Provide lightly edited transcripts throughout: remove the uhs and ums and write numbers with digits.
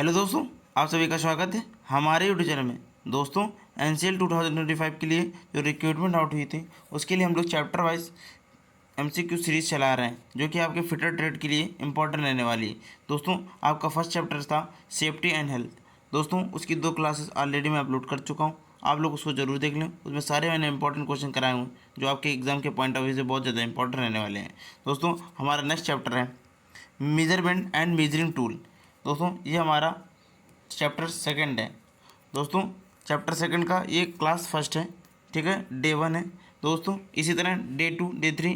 Hello दोस्तों, आप सभी का स्वागत है हमारे यूट्यूब चैनल में। दोस्तों, एनसीएल 2025 के लिए जो रिक्रूटमेंट आउट हुई थी उसके लिए हम लोग चैप्टर वाइज एमसीक्यू सीरीज़ चला रहे हैं, जो कि आपके फिटर ट्रेड के लिए इंपॉर्टेंट रहने वाली है। दोस्तों, आपका फर्स्ट चैप्टर था सेफ्टी एंड हेल्थ। दोस्तों, उसकी 2 क्लासेस ऑलरेडी मैं अपलोड कर चुका हूँ, आप लोग उसको जरूर देख लें। उसमें सारे मैंने इंपॉर्टेंट क्वेश्चन कराए हुए जो आपके एग्जाम के पॉइंट ऑफ व्यू से बहुत ज़्यादा इंपॉर्टेंट रहने वाले हैं। दोस्तों, हमारा नेक्स्ट चैप्टर है मेजरमेंट एंड मेजरिंग टूल। दोस्तों, ये हमारा चैप्टर सेकंड है। दोस्तों, चैप्टर सेकंड का ये क्लास फर्स्ट है, ठीक है, डे 1 है। दोस्तों, इसी तरह डे 2 डे 3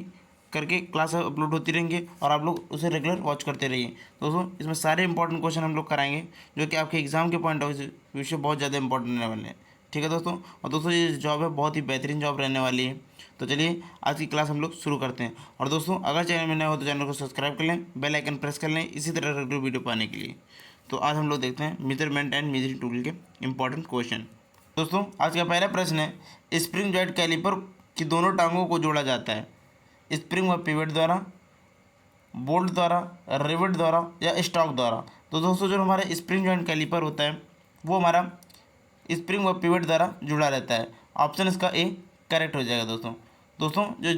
करके क्लास अपलोड होती रहेंगी और आप लोग उसे रेगुलर वॉच करते रहिए। दोस्तों, इसमें सारे इंपॉर्टेंट क्वेश्चन हम लोग कराएंगे जो कि आपके एग्जाम के पॉइंट ऑफ व्यू से बहुत ज़्यादा इंपॉर्टेंट रहने वाले हैं, ठीक है दोस्तों। और दोस्तों, ये जॉब है बहुत ही बेहतरीन जॉब रहने वाली है। तो चलिए आज की क्लास हम लोग शुरू करते हैं। और दोस्तों, अगर चैनल में नए हो तो चैनल को सब्सक्राइब कर लें, बेल आइकन प्रेस कर लें इसी तरह रेगुलर वीडियो पाने के लिए। तो आज हम लोग देखते हैं मेजरमेंट एंड मेजरिंग टूल के इंपॉर्टेंट क्वेश्चन। दोस्तों, आज का पहला प्रश्न है स्प्रिंग जॉइंट कैलिपर की दोनों टांगों को जोड़ा जाता है स्प्रिंग व पिवट द्वारा, बोल्ट द्वारा, रिवेट द्वारा या स्टॉक द्वारा। तो दोस्तों, जो हमारा स्प्रिंग जॉइंट कैलिपर होता है वो हमारा स्प्रिंग व पिवट द्वारा जुड़ा रहता है। ऑप्शन इसका ए करेक्ट हो जाएगा। दोस्तों, जो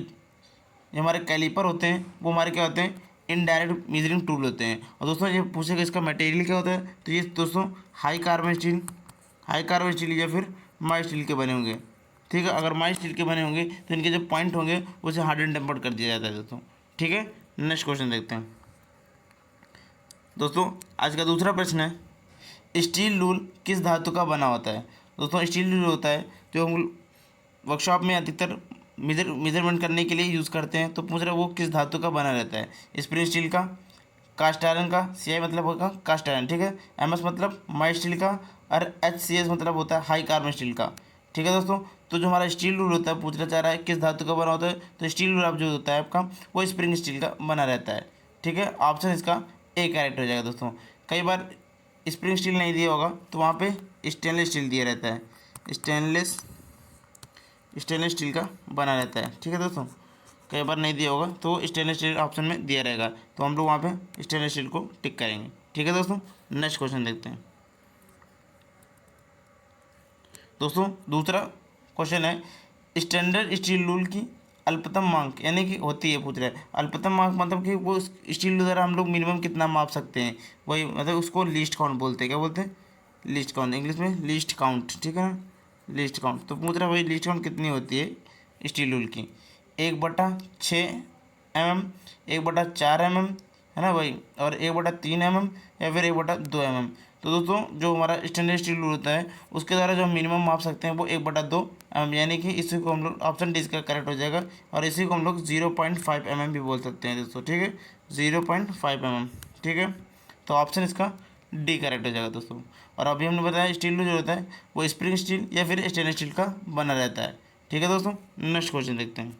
हमारे कैलिपर होते हैं वो हमारे क्या होते हैं, इनडायरेक्ट मेजरिंग टूल होते हैं। और दोस्तों, ये पूछेगा इसका मटेरियल क्या होता है, तो ये दोस्तों हाई कार्बन स्टील या फिर माई स्टील के बने होंगे, ठीक है। अगर माई स्टील के बने होंगे तो इनके जो पॉइंट होंगे उसे हार्ड एंड टेम्पर्ड कर दिया जाता है दोस्तों, ठीक है। नेक्स्ट क्वेश्चन देखते हैं। दोस्तों, आज का दूसरा प्रश्न है स्टील रूल किस धातु का बना होता है। दोस्तों, स्टील रूल होता है जो हम वर्कशॉप में अधिकतर मेजरमेंट करने के लिए यूज़ करते हैं। तो पूछ रहे वो किस धातु का बना रहता है, स्प्रिंग स्टील का, कास्ट आयरन का, सीआई मतलब होगा कास्ट आयरन, ठीक है, एमएस मतलब माई स्टील का, और एचसीएस मतलब होता है हाई कार्बन स्टील का, ठीक है दोस्तों। तो जो हमारा स्टील रूल होता है पूछना चाह रहा है किस धातु का बना होता है, तो स्टील रूल आप जो होता है आपका वो स्प्रिंग स्टील का बना रहता है, ठीक है। ऑप्शन इसका ए करेक्ट हो जाएगा। दोस्तों, कई बार स्प्रिंग स्टील नहीं दिया होगा तो वहाँ पे स्टेनलेस स्टील दिया रहता है, स्टेनलेस स्टील का बना रहता है, ठीक है दोस्तों। कई बार नहीं दिया होगा तो स्टेनलेस स्टील ऑप्शन में दिया रहेगा, तो हम लोग वहाँ पे स्टेनलेस स्टील को टिक करेंगे, ठीक है दोस्तों। नेक्स्ट क्वेश्चन देखते हैं। दोस्तों, दूसरा क्वेश्चन है स्टैंडर्ड स्टील रूल की अल्पतम मांग यानी कि होती है, पूछ रहा है अल्पतम मांग मतलब कि वो स्टील द्वारा हम लोग मिनिमम कितना माप सकते हैं, वही मतलब उसको लीस्ट काउंट बोलते हैं। क्या बोलते हैं, लीस्ट काउंट, इंग्लिश में लीस्ट काउंट, ठीक है ना, लीस्ट काउंट। तो पूछ रहा है भाई लीस्ट काउंट कितनी होती है स्टील रूल की, 1/6 mm, 1/4 mm, है ना भाई, और 1/3 mm या फिर 1/2 mm। तो दोस्तों, जो हमारा स्टेनलेस स्टील रूल होता है उसके द्वारा जो हम मिनिमम माप सकते हैं वो 1/2 mm, यानी कि इसी को हम लोग ऑप्शन डी इसका करेक्ट हो जाएगा। और इसी को हम लोग 0.5 mm भी बोल सकते हैं दोस्तों, ठीक है, 0.5 mm, ठीक है। तो ऑप्शन इसका डी करेक्ट हो जाएगा दोस्तों। और अभी हमने बताया स्टील जो होता है वो स्प्रिंग स्टील या फिर स्टेनलेस स्टील का बना रहता है, ठीक है दोस्तों। नेक्स्ट क्वेश्चन देखते हैं।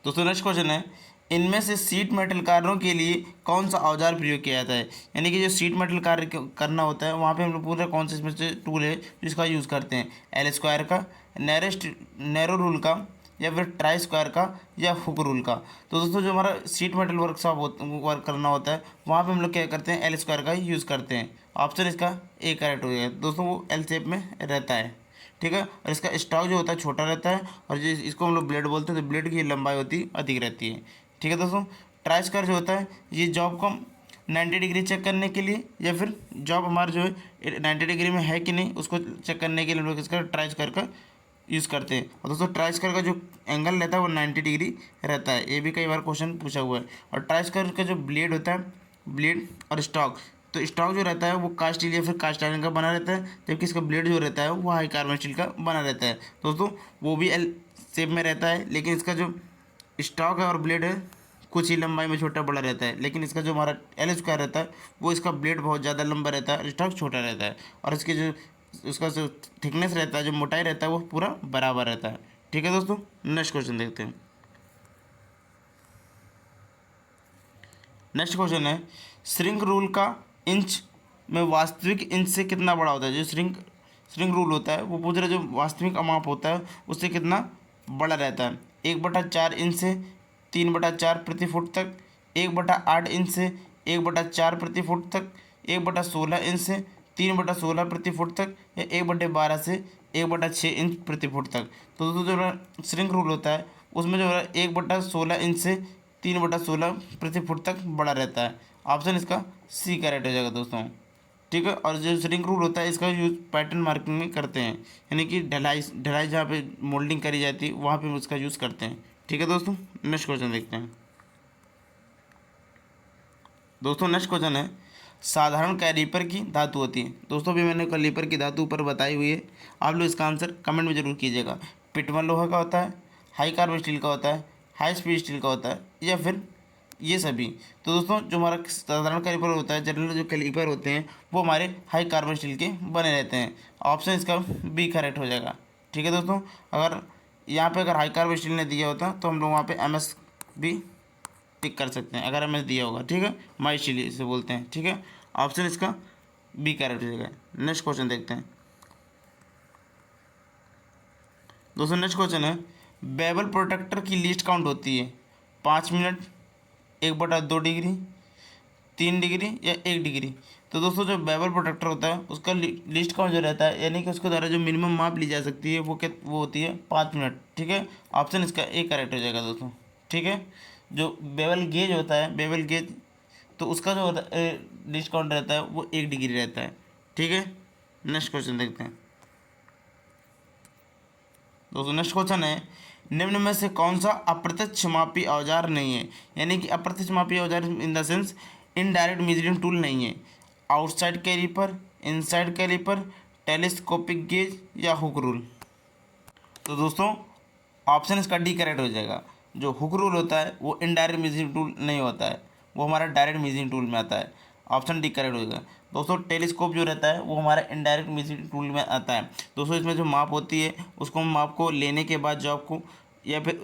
दोस्तों, नेक्स्ट क्वेश्चन है इनमें से सीट मेटल कार्यों के लिए कौन सा औजार प्रयोग किया जाता है, यानी कि जो सीट मेटल कार्य करना होता है वहाँ पे हम लोग पूरा कौन सा इसमें से टूल है जिसका यूज़ करते हैं, एल स्क्वायर का, नैरो रूल का, या फिर ट्राई स्क्वायर का, या हुक रूल का। तो दोस्तों, जो हमारा सीट मेटल वर्क करना होता है वहाँ पे हम लोग क्या करते हैं, एल स्क्वायर का ही यूज़ करते हैं। ऑप्शन इसका ए करेक्ट हो गया दोस्तों, वो एल शेप में रहता है, ठीक है। और इसका स्टॉक जो होता है छोटा रहता है, और जो इसको हम लोग ब्लेड बोलते हैं तो ब्लेड की लंबाई होती अधिक रहती है, ठीक है दोस्तों। ट्राई स्क्वायर जो होता है ये जॉब को 90 डिग्री चेक करने के लिए, या फिर जॉब हमारा जो है 90 डिग्री में है कि नहीं उसको चेक करने के लिए हम लोग इसका ट्राई स्क्वायर का यूज़ करते हैं। और दोस्तों, ट्राई स्क्वायर का जो एंगल रहता है वो 90 डिग्री रहता है, ये भी कई बार क्वेश्चन पूछा हुआ है। और ट्राई स्क्वायर का जो ब्लेड होता है, ब्लेड और स्टॉक, तो स्टॉक जो रहता है वो कास्ट स्टील या फिर कास्ट आयरन का बना रहता है, जबकि इसका ब्लेड जो रहता है वो हाई कार्बन स्टील का बना रहता है। दोस्तों, वो भी एल शेप में रहता है, लेकिन इसका जो स्टॉक है और ब्लेड है कुछ ही लंबाई में छोटा बड़ा रहता है, लेकिन इसका जो हमारा एल स्क्वायर रहता है वो इसका ब्लेड बहुत ज़्यादा लंबा रहता है, स्टॉक छोटा रहता है, और इसके जो उसका जो थिकनेस रहता है, जो मोटाई रहता है वो पूरा बराबर रहता है, ठीक है दोस्तों। नेक्स्ट क्वेश्चन देखते हैं। नेक्स्ट क्वेश्चन है श्रिंक रूल का इंच में वास्तविक इंच से कितना बड़ा होता है। जो श्रिंक रूल होता है वो पूछ रहा है जो वास्तविक माप होता है उससे कितना बड़ा रहता है, 1/4 इंच से 3/4 प्रति फुट तक, 1/8 इंच से 1/4 प्रति फुट तक, 1/16 इंच से 3/16 प्रति फुट तक, या 1/12 से 1/6 इंच प्रति फुट तक। तो दोस्तों जो श्रिंक रूल होता है उसमें जो है 1/16 इंच से 3/16 प्रति फुट तक बड़ा रहता है। ऑप्शन इसका सी करेक्ट हो जाएगा दोस्तों। ठीक है, और जो श्रिंक रूल होता है इसका यूज पैटर्न मार्किंग में करते हैं, यानी कि ढलाई ढलाई जहाँ पे मोल्डिंग करी जाती है वहाँ पे उसका यूज़ करते हैं। ठीक है दोस्तों, नेक्स्ट क्वेश्चन देखते हैं। दोस्तों नेक्स्ट क्वेश्चन है, साधारण कैलिपर की धातु होती है। दोस्तों भी मैंने कैलिपर की धातु ऊपर बताई हुई है, आप लोग इसका आंसर कमेंट में जरूर कीजिएगा। पिटमन लोहा का होता है, हाई कार्बन स्टील का होता है, हाई स्पीड स्टील का होता है, या फिर ये सभी। तो दोस्तों जो हमारा साधारण कैलिपर होता है, जनरल जो कैलिपर होते हैं वो हमारे हाई कार्बन स्टील के बने रहते हैं। ऑप्शन इसका बी करेक्ट हो जाएगा। ठीक है दोस्तों, अगर यहाँ पे अगर हाई कार्बन स्टील ने दिया होता तो हम लोग वहाँ पे MS भी टिक कर सकते हैं, अगर MS दिया होगा। ठीक है, माई स्टील इसे बोलते हैं। ठीक है, ऑप्शन इसका बी करेक्ट हो जाएगा। नेक्स्ट क्वेश्चन देखते हैं। दोस्तों नेक्स्ट क्वेश्चन है, बेवल प्रोटेक्टर की लीस्ट काउंट होती है 5 मिनट, 1/2 डिग्री, 3 डिग्री या 1 डिग्री। तो दोस्तों जो बेवल प्रोटेक्टर होता है उसका लीस्ट काउंट जो रहता है, यानी कि उसके द्वारा जो मिनिमम माप ली जा सकती है वो होती है 5 मिनट। ठीक है, ऑप्शन इसका ए करेक्ट हो जाएगा दोस्तों। ठीक है, जो बेवल गेज होता है, बेवल गेज, तो उसका जो लीस्ट काउंट रहता है वो 1 डिग्री रहता है। ठीक है, नेक्स्ट क्वेश्चन देखते हैं। दोस्तों नेक्स्ट क्वेश्चन है, निम्न में से कौन सा अप्रत्यक्ष मापी औजार नहीं है, यानी कि अप्रत्यक्ष मापी औजार in the sense indirect measuring tool नहीं है। Outside caliper, inside caliper, telescopic gauge या हुक रूल। तो दोस्तों ऑप्शन इसका डी करेक्ट हो जाएगा। जो हुक रूल होता है वो इनडायरेक्ट मेजरिंग टूल नहीं होता है, वो हमारा डायरेक्ट मेजरिंग टूल में आता है। ऑप्शन डी करेक्ट हो जाएगा। दोस्तों टेलीस्कोप जो रहता है वो हमारा इनडायरेक्ट मेजरिंग टूल में आता है। दोस्तों इसमें जो माप होती है उसको हम माप को लेने के बाद जो आपको या फिर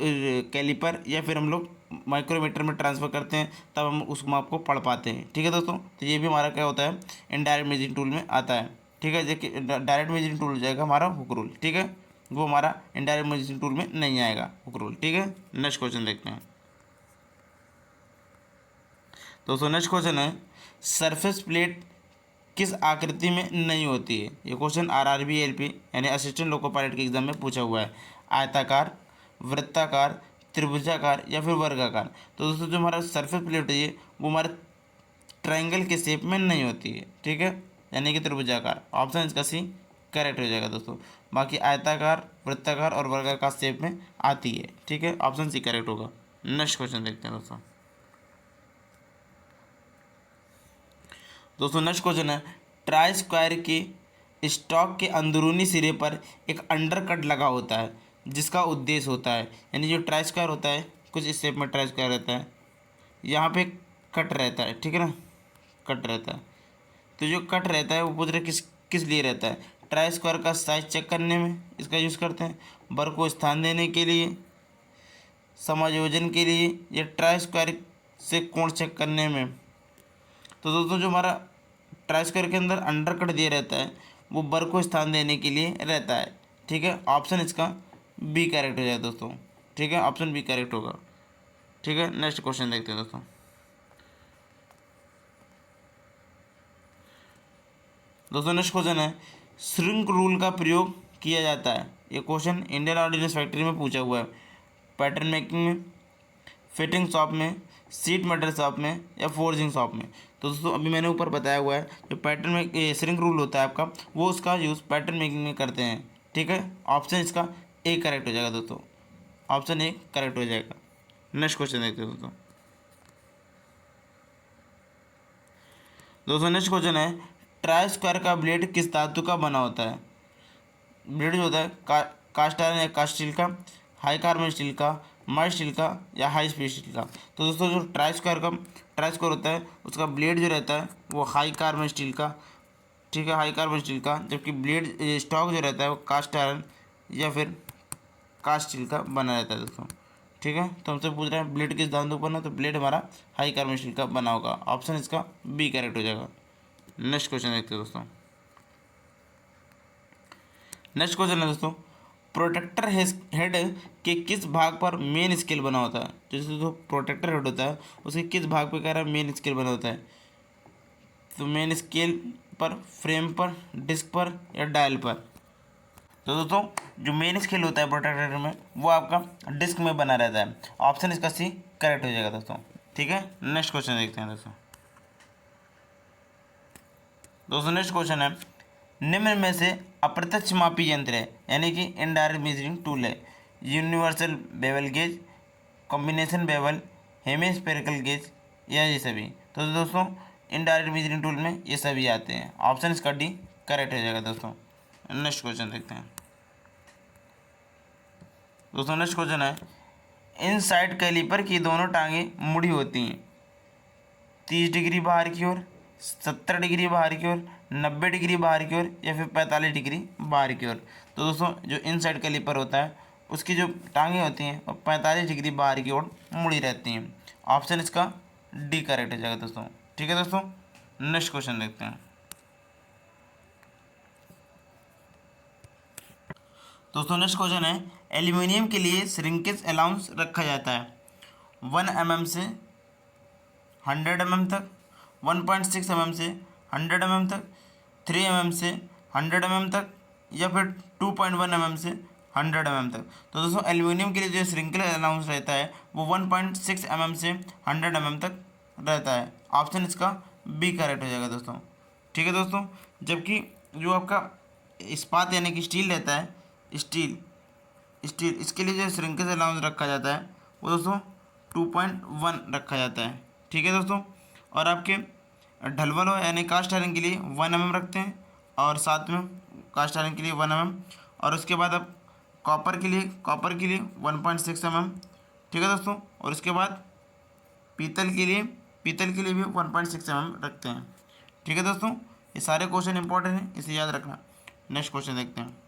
कैलिपर या फिर हम लोग माइक्रोमीटर में ट्रांसफ़र करते हैं, तब हम उस माप को पढ़ पाते हैं। ठीक है दोस्तों, तो ये भी हमारा क्या होता है, इनडायरेक्ट मेजरिंग टूल में आता है। ठीक है, देखिए डायरेक्ट मेजरिंग टूल हो जाएगा हमारा हुक रूल। ठीक है, वो हमारा इनडायरेक्ट मेजरिंग टूल में नहीं आएगा हुक रूल। ठीक है, नेक्स्ट क्वेश्चन देखते हैं। दोस्तों नेक्स्ट क्वेश्चन है, सरफेस प्लेट किस आकृति में नहीं होती है। ये क्वेश्चन RRB LP यानी असिस्टेंट लोको पायलट के एग्जाम में पूछा हुआ है। आयताकार, वृत्ताकार, त्रिभुजाकार या फिर वर्गाकार। तो दोस्तों जो हमारा सरफेस प्लेट है वो हमारे ट्रायंगल के शेप में नहीं होती है। ठीक है, यानी कि त्रिभुजाकार। ऑप्शन इसका सी करेक्ट हो जाएगा दोस्तों। बाकी आयताकार, वृत्ताकार और वर्गाकार शेप में आती है। ठीक है, ऑप्शन सी करेक्ट होगा। नेक्स्ट क्वेश्चन देखते हैं दोस्तों। दोस्तों नेक्स्ट क्वेश्चन है, ट्राई स्क्वायर के स्टॉक के अंदरूनी सिरे पर एक अंडर कट लगा होता है जिसका उद्देश्य होता है, यानी जो ट्राई स्क्वायर होता है कुछ इस शेप में ट्राई स्क्वायर रहता है, यहाँ पे कट रहता है। ठीक है ना, कट रहता है। तो जो कट रहता है वो पूछ रहे किस किस लिए रहता है। ट्राई स्क्वायर का साइज चेक करने में इसका यूज़ करते हैं, बर को स्थान देने के लिए, समायोजन के लिए, या ट्राई स्क्वायर से कोण चेक करने में। तो दोस्तों जो हमारा ट्राई स्क्वायर के अंदर अंडर कट दिया रहता है वो बर को स्थान देने के लिए रहता है। ठीक है, ऑप्शन इसका बी करेक्ट हो जाए दोस्तों। ठीक है, ऑप्शन बी करेक्ट होगा। ठीक है, नेक्स्ट क्वेश्चन देखते हैं दोस्तों। दोस्तों नेक्स्ट क्वेश्चन है, श्रिंक रूल का प्रयोग किया जाता है। ये क्वेश्चन इंडियन ऑर्डिनेंस फैक्ट्री में पूछा हुआ है। पैटर्न मेकिंग में, फिटिंग शॉप में, सीट मेटल शॉप में या फोर्जिंग शॉप में। तो दोस्तों अभी मैंने ऊपर बताया हुआ है जो पैटर्न में श्रिंक रूल होता है आपका, वो उसका यूज़ पैटर्न मेकिंग में करते हैं। ठीक है, ऑप्शन इसका ए करेक्ट हो जाएगा दोस्तों। ऑप्शन ए करेक्ट हो जाएगा। नेक्स्ट क्वेश्चन देखते हैं दोस्तों। दोस्तों नेक्स्ट क्वेश्चन है, ट्राई स्क्वायर का ब्लेड किस धातु का बना होता है। ब्लेड जो होता है कास्ट आयरन या कास्ट स्टील का, हाई कार्बन स्टील का, माइल्ड स्टील का या हाई स्पीड स्टील का। तो दोस्तों जो ट्राई स्क्वायर होता है उसका ब्लेड जो रहता है वो हाई कार्बन स्टील का। ठीक है, हाई कार्बन स्टील का, जबकि ब्लेड स्टॉक जो रहता है वो कास्ट आयरन या फिर कास्ट स्टील का बना रहता है दोस्तों। ठीक है, तो हमसे पूछ रहे हैं ब्लेड किस धातु का बना, तो ब्लेड हमारा हाई कार्बन स्टील का बना होगा। ऑप्शन इसका बी करेक्ट हो जाएगा। नेक्स्ट क्वेश्चन देखते हैं दोस्तों। नेक्स्ट क्वेश्चन है दोस्तों, प्रोटेक्टर हेड के किस भाग पर मेन स्केल बना होता है? जैसे जो प्रोटेक्टर हेड होता है उसके किस भाग पे कह रहा है मेन स्केल बना होता है? तो मेन स्केल पर, फ्रेम पर, डिस्क पर या डायल पर? तो दोस्तों जो मेन स्केल होता है प्रोटेक्टर में वो आपका डिस्क में बना रहता है। ऑप्शन इसका सी करेक्ट हो जाएगा दोस्तों। ठीक है, नेक्स्ट क्वेश्चन देखते हैं दोस्तों। नेक्स्ट क्वेश्चन है, निम्न में से अप्रत्यक्ष मापी यंत्र है यानी कि इनडायरेक्ट मेजरिंग टूल है? Universal bevel gauge, combination bevel, hemispherical gauge या ये सभी? तो दोस्तों इनडायरेक्ट मेजरिंग टूल में ये सभी आते हैं। ऑप्शन इसका डी करेक्ट हो जाएगा दोस्तों। नेक्स्ट क्वेश्चन देखते हैं दोस्तों। नेक्स्ट क्वेश्चन है, इन साइड कैलिपर की दोनों टांगें मुड़ी होती हैं 30 डिग्री बाहर की ओर, 70 डिग्री बाहर की ओर, 90 डिग्री बाहर की ओर या फिर 45 डिग्री बाहर की ओर? तो दोस्तों जो इन साइड कैलिपर होता है उसकी जो टांगें होती हैं वो 45 डिग्री बाहर की ओर मुड़ी रहती हैं। ऑप्शन इसका डी करेक्ट हो जाएगा दोस्तों। ठीक है दोस्तों, नेक्स्ट क्वेश्चन देखते हैं दोस्तों। नेक्स्ट क्वेश्चन है, एल्यूमिनियम के लिए श्रिंकेज अलाउंस रखा जाता है 1 mm से 100 mm तक, 1.6 mm से 100 mm तक, 3 mm से 100 mm तक या फिर 2.1 mm से 100 mm तक? तो दोस्तों एल्यूमिनियम के लिए जो श्रिंकेज अलाउंस रहता है वो 1.6 mm से 100 mm तक रहता है। ऑप्शन इसका बी करेक्ट हो जाएगा दोस्तों। ठीक है दोस्तों, जबकि जो आपका इस्पात यानी कि स्टील रहता है, स्टील स्टील इसके लिए जो श्रिंकेज अलाउंस रखा जाता है वो दोस्तों 2.1 रखा जाता है। ठीक है दोस्तों, और आपके ढलवल हो यानी कास्ट आयरन के लिए 1 mm रखते हैं और साथ में कास्ट आयरन के लिए 1 mm, और उसके बाद आप कॉपर के लिए 1.6 mm। ठीक है दोस्तों, और उसके बाद पीतल के लिए भी 1.6 mm रखते हैं। ठीक है दोस्तों, ये सारे क्वेश्चन इंपॉर्टेंट हैं, इसे याद रखना। नेक्स्ट क्वेश्चन देखते हैं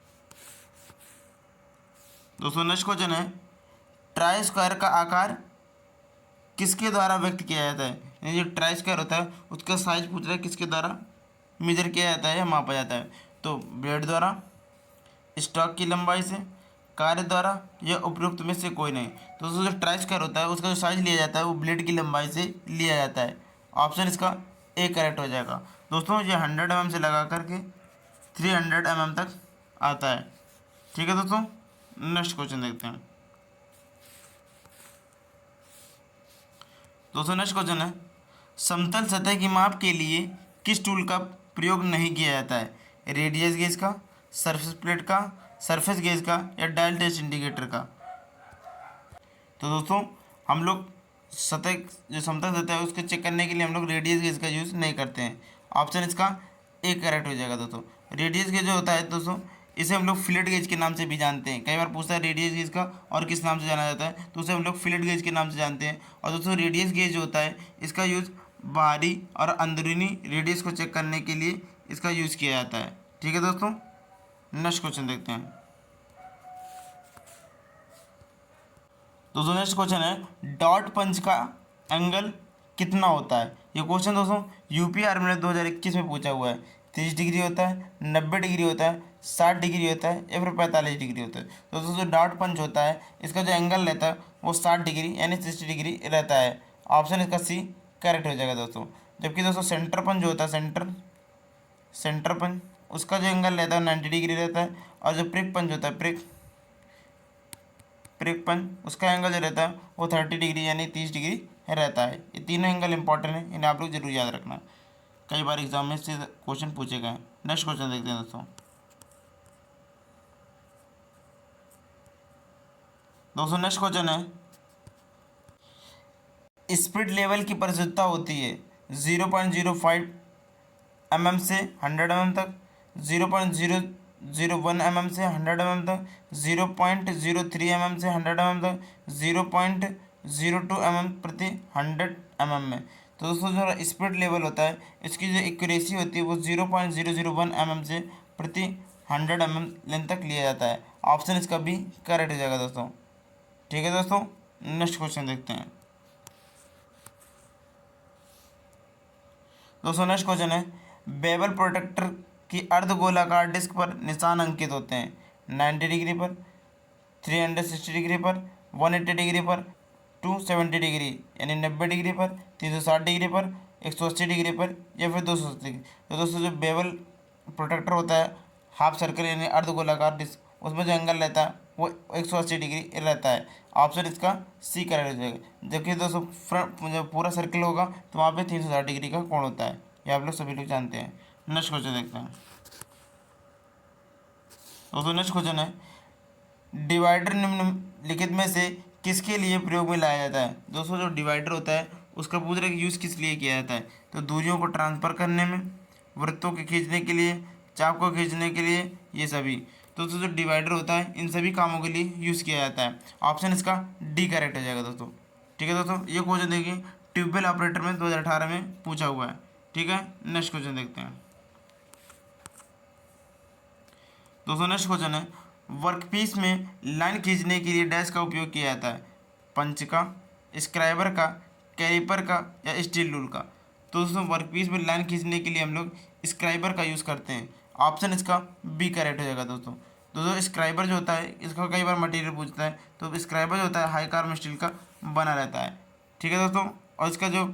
दोस्तों। नेक्स्ट क्वेश्चन है, ट्राई स्क्वायर का आकार किसके द्वारा व्यक्त किया जाता है? यानी जो ट्राई स्क्वायर होता है उसका साइज पूछ रहा है किसके द्वारा मेजर किया जाता है या मापा जाता है? तो ब्लेड द्वारा, स्टॉक की लंबाई से, कार्य द्वारा या उपयुक्त में से कोई नहीं? तो दोस्तों जो ट्राई स्क्वायर होता है उसका जो साइज लिया जाता है वो ब्लेड की लंबाई से लिया जाता है। ऑप्शन इसका ए करेक्ट हो जाएगा दोस्तों। ये 100 mm से लगा करके 300 mm तक आता है। ठीक है दोस्तों, नेक्स्ट क्वेश्चन देखते हैं दोस्तों। नेक्स्ट क्वेश्चन है, समतल सतह की माप के लिए किस टूल का प्रयोग नहीं किया जाता है? रेडियस गेज का, सरफेस प्लेट का, सरफेस गेज का या डायल टेस्ट इंडिकेटर का? तो दोस्तों हम लोग सतह जो समतल सतह है उसको चेक करने के लिए हम लोग रेडियस गेज का यूज़ नहीं करते हैं। ऑप्शन इसका ए करेक्ट हो जाएगा दोस्तों। रेडियस गेज जो होता है दोस्तों इसे हम लोग फिलेट गेज के नाम से भी जानते हैं। कई बार पूछता है रेडियस गेज का और किस नाम से जाना जाता है, तो उसे हम लोग फिलेट गेज के नाम से जानते हैं। और दोस्तों रेडियस गेज जो होता है इसका यूज़ बाहरी और अंदरूनी रेडियस को चेक करने के लिए इसका यूज़ किया जाता है। ठीक है दोस्तों, नेक्स्ट क्वेश्चन देखते हैं दोस्तों। नेक्स्ट क्वेश्चन है, डॉट पंच का एंगल कितना होता है? ये क्वेश्चन दोस्तों यूपीआर में 2021 में पूछा हुआ है। 30 डिग्री होता है, 90 डिग्री होता है, 60 डिग्री होता है या फिर 45 डिग्री होता है? तो दोस्तों जो डॉट पंच होता है इसका जो एंगल रहता है वो 60 डिग्री यानी 60 डिग्री रहता है। ऑप्शन इसका सी करेक्ट हो जाएगा दोस्तों। जबकि दोस्तों सेंटर पंच जो होता है, सेंटर पंच उसका जो एंगल रहता है 90 डिग्री रहता है। और जो प्रिक पंच होता है, प्रिक पंच उसका एंगल जो रहता है वो 30 डिग्री यानी 30 डिग्री रहता है। ये तीनों एंगल इंपॉर्टेंट है, इन्हें आप लोग जरूर याद रखना। कई बार एग्जाम में से क्वेश्चन पूछे गए हैं। नेक्स्ट क्वेश्चन देखते हैं दोस्तों। नेक्स्ट क्वेश्चन है, स्पीड लेवल की परिशुद्धता होती है 0.05 mm से 100 mm तक, 0.001 mm से 100 mm तक, 0.03 mm से 100 mm तक, 0.02 mm प्रति 100 mm में? तो दोस्तों जो स्पीड लेवल होता है इसकी जो एक्यूरेसी होती है वो 0.001 mm से प्रति 100 mm लेंथ तक लिया जाता है। ऑप्शन इसका भी करेक्ट हो जाएगा दोस्तों। ठीक है दोस्तों, नेक्स्ट क्वेश्चन देखते हैं दोस्तों। नेक्स्ट क्वेश्चन है, बेवल प्रोटेक्टर की अर्धगोलाकार डिस्क पर निशान अंकित होते हैं 90 डिग्री पर, 360 डिग्री पर, 180 डिग्री पर, 270 डिग्री यानी 90 डिग्री पर, 360 डिग्री पर, 180 डिग्री पर या फिर 280 डिग्री। तो दोस्तों जो बेवल प्रोटेक्टर होता है हाफ सर्कल यानी अर्धगोलाकार डिस्क, उसमें जो एंगल रहता है वो 180 डिग्री रहता है। ऑप्शन इसका सी करेक्ट हो जाएगा। देखिए दोस्तों फ्रंट जब पूरा सर्कल होगा तो वहाँ पे 360 डिग्री का कोण होता है, ये आप लोग सभी लोग जानते हैं। नेक्स्ट क्वेश्चन देखते हैं दोस्तों। नेक्स्ट क्वेश्चन है डिवाइडर निम्नलिखित में से किसके लिए प्रयोग में लाया जाता है। दोस्तों जो डिवाइडर होता है उसका पूछ रहा है कि यूज़ किस लिए किया जाता है। तो दूरियों को ट्रांसफ़र करने में, वृत्तों के खींचने के लिए, चाप को खींचने के लिए, ये सभी। तो दोस्तों जो डिवाइडर होता है इन सभी कामों के लिए यूज़ किया जाता है। ऑप्शन इसका डी करेक्ट हो जाएगा दोस्तों। ठीक है दोस्तों, ये क्वेश्चन देखिए ट्यूबवेल ऑपरेटर में 2018 में पूछा हुआ है। ठीक है, नेक्स्ट क्वेश्चन देखते हैं दोस्तों। नेक्स्ट क्वेश्चन है वर्कपीस में लाइन खींचने के लिए डैश का उपयोग किया जाता है। पंच का, स्क्राइबर का, कैलिपर का या स्टील रूल का। तो दोस्तों वर्कपीस में लाइन खींचने के लिए हम लोग स्क्राइबर का यूज़ करते हैं। ऑप्शन इसका बी करेक्ट हो जाएगा दोस्तों। दोस्तों स्क्राइबर जो होता है इसका कई बार मटेरियल पूछता है, तो स्क्राइबर जो होता है हाई कार्बन स्टील का बना रहता है। ठीक है दोस्तों, और इसका जो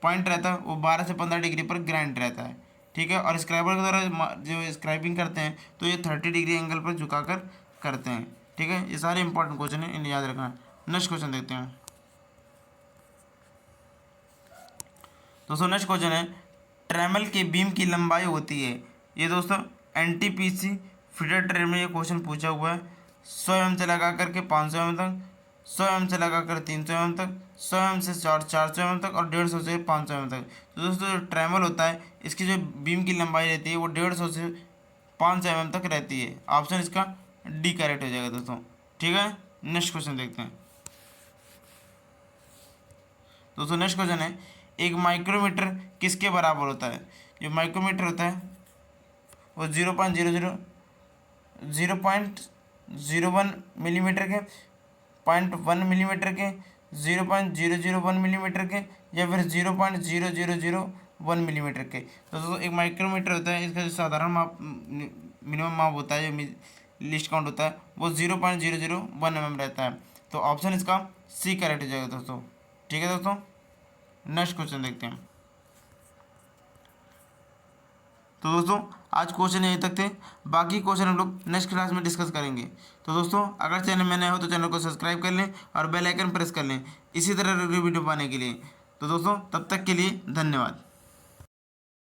पॉइंट रहता है वो 12 से 15 डिग्री पर ग्राइंड रहता है। ठीक है, और स्क्राइबर के द्वारा जो स्क्राइबिंग करते हैं तो ये 30 डिग्री एंगल पर झुकाकर करते हैं। ठीक है, ये सारे इंपॉर्टेंट क्वेश्चन हैं, इन्हें याद रखना। नेक्स्ट क्वेश्चन देखते हैं दोस्तों। नेक्स्ट क्वेश्चन है ट्रेमल के बीम की लंबाई होती है। ये दोस्तों एनटीपीसी फीडर ट्रेन में ये क्वेश्चन पूछा हुआ है। 100 mm से लगा करके 500 mm तक, 100 mm से लगा कर 300 mm तक, 100 mm से 400 mm तक और 150 से 500 mm तक। तो दोस्तों जो ट्रेमल होता है इसकी जो बीम की लंबाई रहती है वो 150 से 500 mm तक रहती है। ऑप्शन इसका डी करेक्ट हो जाएगा दोस्तों। ठीक है, नेक्स्ट क्वेश्चन देखते हैं दोस्तों। नेक्स्ट क्वेश्चन है एक माइक्रोमीटर किसके बराबर होता है। जो माइक्रोमीटर होता है वो 0.01 मिलीमीटर के, 0.1 मिलीमीटर के, 0.001 मिलीमीटर के या फिर 0.0001 मिलीमीटर के। तो दोस्तों एक माइक्रोमीटर होता है इसका जो साधारण माप मिनिमम माप होता है, जो लिस्ट काउंट होता है वो 0.001 mm रहता है। तो ऑप्शन इसका सी करेक्ट हो जाएगा दोस्तों। ठीक है दोस्तों, नेक्स्ट क्वेश्चन देखते हैं। तो दोस्तों आज क्वेश्चन यहीं तक थे, बाकी क्वेश्चन हम लोग नेक्स्ट क्लास में डिस्कस करेंगे। तो दोस्तों अगर चैनल में नए हो तो चैनल को सब्सक्राइब कर लें और बेल आइकन प्रेस कर लें इसी तरह वीडियो पाने के लिए। तो दोस्तों तब तक के लिए धन्यवाद।